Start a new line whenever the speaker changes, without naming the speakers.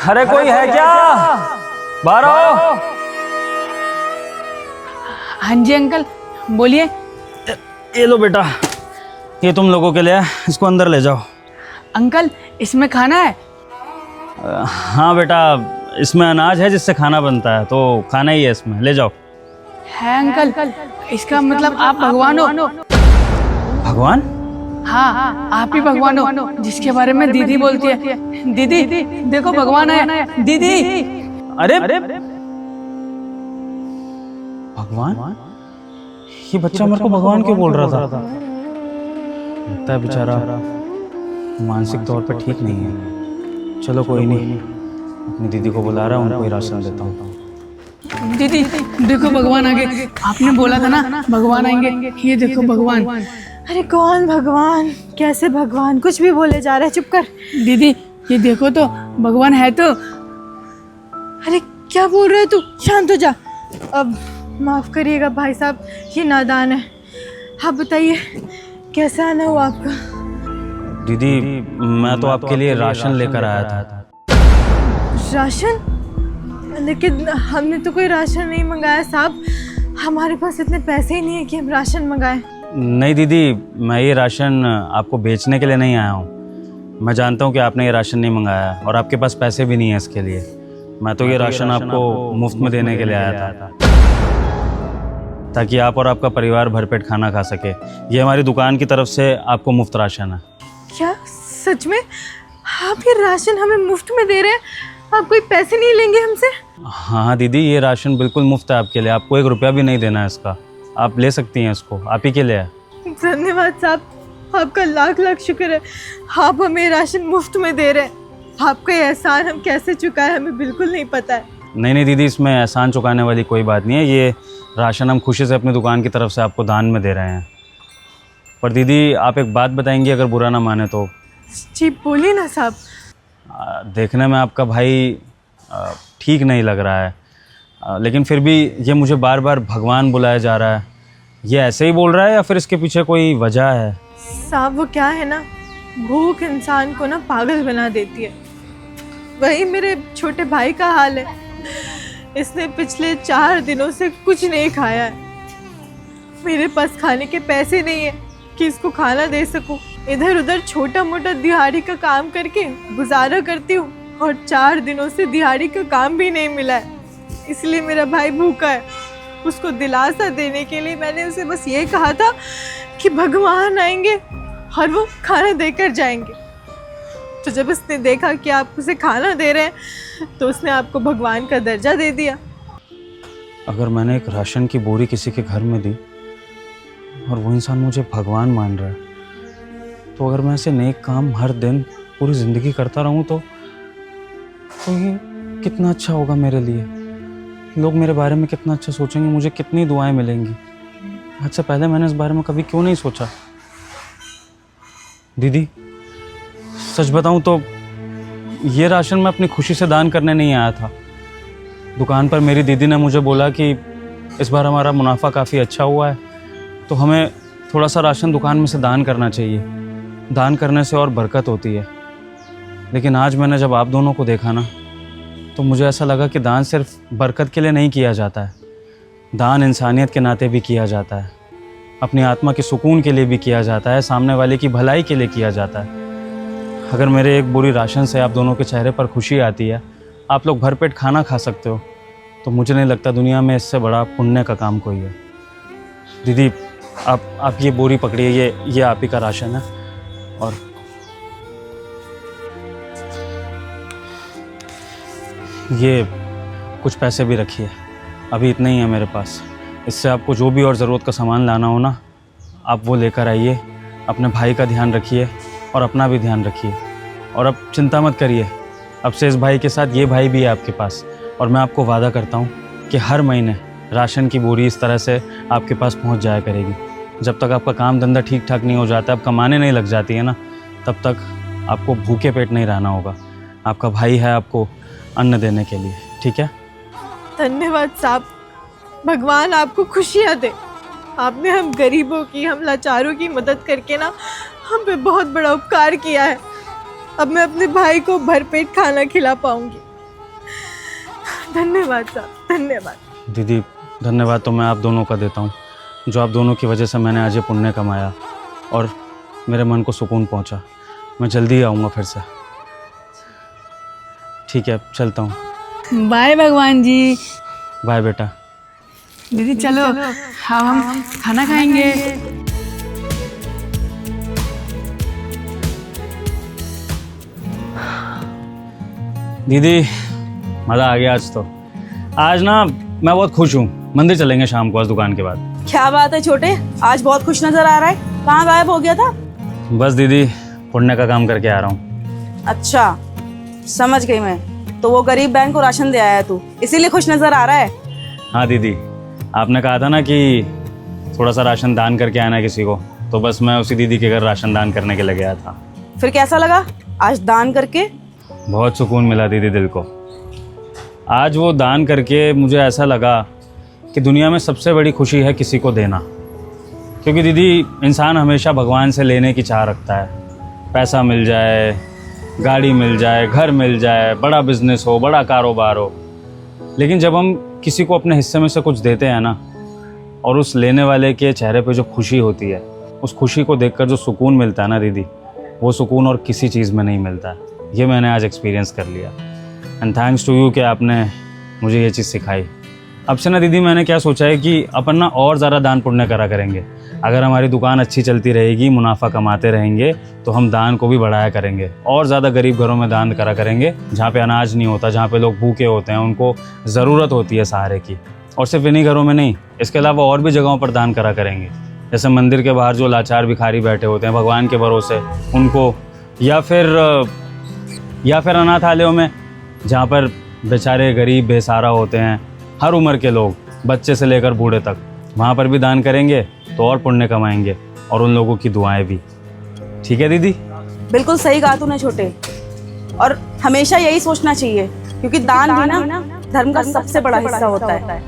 अरे कोई है क्या? बाहर आओ।
हाँ जी अंकल बोलिए।
ये लो बेटा, ये तुम लोगों के लिए है, इसको अंदर ले जाओ।
अंकल इसमें खाना है?
हाँ बेटा, इसमें अनाज है जिससे खाना बनता है, तो खाना ही है इसमें, ले जाओ।
है अंकल, इसका मतलब आप भगवान हो?
भगवान?
हाँ आप ही भगवान हो जिसके बारे में दीदी बोलती है। दीदी देखो भगवान है। दीदी
अरे भगवान? ये बच्चा मेरे को भगवान क्यों बोल रहा था? लगता है बेचारा मानसिक तौर पर ठीक नहीं है। चलो कोई नहीं, अपनी दीदी को बुला रहा हूँ, उनको ही राशन देता हूँ।
दीदी देखो भगवान आ गए। आपने बोला था ना भगवान आएंगे, ये देखो भगवान।
अरे कौन भगवान, कैसे भगवान, कुछ भी बोले जा रहा है, चुप कर।
दीदी ये देखो तो भगवान है तो।
अरे क्या बोल रहे तू, शांत हो जा। अब माफ़ करिएगा भाई साहब, ये नादान है। आप बताइए कैसे आना हुआ आपका?
दीदी मैं तो आपके लिए राशन लेकर आया था।
राशन? लेकिन हमने तो कोई राशन नहीं मंगाया साहब, हमारे पास इतने पैसे ही नहीं है कि हम राशन मंगाएं।
नहीं दीदी, मैं ये राशन आपको बेचने के लिए नहीं आया हूँ। मैं जानता हूँ कि आपने ये राशन नहीं मंगाया और आपके पास पैसे भी नहीं है इसके लिए। मैं तो ये राशन आपको मुफ्त में देने के लिए आया था, ताकि आप और आपका परिवार भरपेट खाना खा सके। ये हमारी दुकान की तरफ से आपको मुफ्त राशन है।
क्या सच में आप ये राशन हमें मुफ्त में दे रहे हैं? आप कोई पैसे नहीं लेंगे हमसे?
हाँ दीदी, ये राशन बिल्कुल मुफ्त है आपके लिए, आपको 1 रुपया भी नहीं देना है इसका। आप ले सकती हैं इसको, आप ही के लिए है।
धन्यवाद साहब, आपका लाख लाख शुक्र है, आप हमें राशन मुफ्त में दे रहे हैं। आपका ये एहसान हम कैसे चुकाएं हमें बिल्कुल नहीं पता है।
नहीं दीदी, इसमें एहसान चुकाने वाली कोई बात नहीं है। ये राशन हम खुशी से अपनी दुकान की तरफ से आपको दान में दे रहे हैं। पर दीदी आप एक बात बताएंगी, अगर बुरा ना माने तो?
जी बोलिए ना साहब।
देखने में आपका भाई ठीक नहीं लग रहा है, लेकिन फिर भी ये मुझे बार बार भगवान बुलाया जा रहा है। ये ऐसे ही बोल रहा है या फिर इसके पीछे कोई वजह है?
साहब वो क्या है ना, भूख इंसान को ना पागल बना देती है। वही मेरे छोटे भाई का हाल है। इसने पिछले 4 दिनों से कुछ नहीं खाया है। मेरे पास खाने के पैसे नहीं है कि इसको खाना दे सकूं। इधर उधर छोटा मोटा दिहाड़ी का काम करके गुजारा करती हूँ और 4 दिनों से दिहाड़ी का काम भी नहीं मिला है, इसलिए मेरा भाई भूखा है। उसको दिलासा देने के लिए मैंने उसे बस ये कहा था कि भगवान आएंगे और वो खाना देकर जाएंगे। तो जब उसने देखा कि आप उसे खाना दे रहे हैं तो उसने आपको भगवान का दर्जा दे दिया।
अगर मैंने एक राशन की बोरी किसी के घर में दी और वो इंसान मुझे भगवान मान रहा है, तो अगर मैं ऐसे नेक काम हर दिन पूरी ज़िंदगी करता रहूं तो ये कितना अच्छा होगा मेरे लिए। लोग मेरे बारे में कितना अच्छा सोचेंगे, मुझे कितनी दुआएं मिलेंगी। आज से पहले मैंने इस बारे में कभी क्यों नहीं सोचा? दीदी सच बताऊं तो ये राशन मैं अपनी खुशी से दान करने नहीं आया था। दुकान पर मेरी दीदी ने मुझे बोला कि इस बार हमारा मुनाफा काफ़ी अच्छा हुआ है, तो हमें थोड़ा सा राशन दुकान में से दान करना चाहिए। दान करने से और बरकत होती है। लेकिन आज मैंने जब आप दोनों को देखा ना, तो मुझे ऐसा लगा कि दान सिर्फ बरकत के लिए नहीं किया जाता है, दान इंसानियत के नाते भी किया जाता है, अपनी आत्मा के सुकून के लिए भी किया जाता है, सामने वाले की भलाई के लिए किया जाता है। अगर मेरे एक बोरी राशन से आप दोनों के चेहरे पर खुशी आती है, आप लोग भरपेट खाना खा सकते हो, तो मुझे नहीं लगता दुनिया में इससे बड़ा पुण्य का काम कोई है। दीदी आप ये बोरी पकड़िए, ये आप ही का राशन है। और ये कुछ पैसे भी रखिए, अभी इतने ही है मेरे पास। इससे आपको जो भी और ज़रूरत का सामान लाना हो ना, आप वो लेकर आइए। अपने भाई का ध्यान रखिए और अपना भी ध्यान रखिए। और अब चिंता मत करिए, अब से इस भाई के साथ ये भाई भी है आपके पास। और मैं आपको वादा करता हूँ कि हर महीने राशन की बोरी इस तरह से आपके पास पहुँच जाया करेगी। जब तक आपका काम धंधा ठीक ठाक नहीं हो जाता, आप कमाने नहीं लग जाती है ना, तब तक आपको भूखे पेट नहीं रहना होगा। आपका भाई है आपको अन्न देने के लिए, ठीक है?
धन्यवाद साहब, भगवान आपको खुशियाँ दे। आपने हम गरीबों की, हम लाचारों की मदद करके ना हम पे बहुत बड़ा उपकार किया है। अब मैं अपने भाई को भरपेट खाना खिला पाऊंगी। धन्यवाद साहब, धन्यवाद।
दीदी धन्यवाद तो मैं आप दोनों का देता हूँ, जो आप दोनों की वजह से मैंने आज ये पुण्य कमाया और मेरे मन को सुकून पहुँचा। मैं जल्दी ही आऊँगा फिर से। ठीक है, चलता हूँ।
बाय भगवान जी।
बाय बेटा।
दीदी चलो, हम खाना खाएंगे।
दीदी मज़ा आ गया आज तो। आज ना मैं बहुत खुश हूँ। मंदिर चलेंगे शाम को आज दुकान के बाद।
क्या बात है छोटे, आज बहुत खुश नजर आ रहा है। कहाँ गायब हो गया था?
बस दीदी पुण्य का काम करके आ रहा हूँ।
अच्छा समझ गई मैं, तो वो गरीब बैंक को राशन दे आया तू, इसीलिए खुश नजर आ रहा है।
हाँ दीदी, आपने कहा था ना कि थोड़ा सा राशन दान करके आना किसी को, तो बस मैं उसी दीदी के घर राशन दान करने के लिए गया था।
फिर कैसा लगा आज दान करके?
बहुत सुकून मिला दीदी दिल को। आज वो दान करके मुझे ऐसा लगा कि दुनिया में सबसे बड़ी खुशी है किसी को देना। क्योंकि दीदी इंसान हमेशा भगवान से लेने की चाह रखता है। पैसा मिल जाए, गाड़ी मिल जाए, घर मिल जाए, बड़ा बिजनेस हो, बड़ा कारोबार हो, लेकिन जब हम किसी को अपने हिस्से में से कुछ देते हैं ना, और उस लेने वाले के चेहरे पे जो खुशी होती है, उस खुशी को देखकर जो सुकून मिलता है ना दीदी, वो सुकून और किसी चीज़ में नहीं मिलता है। ये मैंने आज एक्सपीरियंस कर लिया। एंड थैंक्स टू यू कि आपने मुझे ये चीज़ सिखाई। अब से ना दीदी मैंने क्या सोचा है कि अपन ना और ज़्यादा दान पुण्य करा करेंगे। अगर हमारी दुकान अच्छी चलती रहेगी, मुनाफा कमाते रहेंगे, तो हम दान को भी बढ़ाया करेंगे और ज़्यादा गरीब घरों में दान करा करेंगे, जहाँ पे अनाज नहीं होता, जहाँ पे लोग भूखे होते हैं, उनको ज़रूरत होती है सहारे की। और सिर्फ इन्हीं घरों में नहीं, इसके अलावा और भी जगहों पर दान करा करेंगे। जैसे मंदिर के बाहर जो लाचार भिखारी बैठे होते हैं भगवान के भरोसे, उनको, या फिर अनाथालयों में जहाँ पर बेचारे गरीब बेसहारा होते हैं, हर उम्र के लोग, बच्चे से लेकर बूढ़े तक, वहाँ पर भी दान करेंगे तो और पुण्य कमाएंगे और उन लोगों की दुआएं भी। ठीक है दीदी?
बिल्कुल सही कहा तूने छोटे, और हमेशा यही सोचना चाहिए, क्योंकि दान भी ना धर्म का सबसे बड़ा हिस्सा होता है।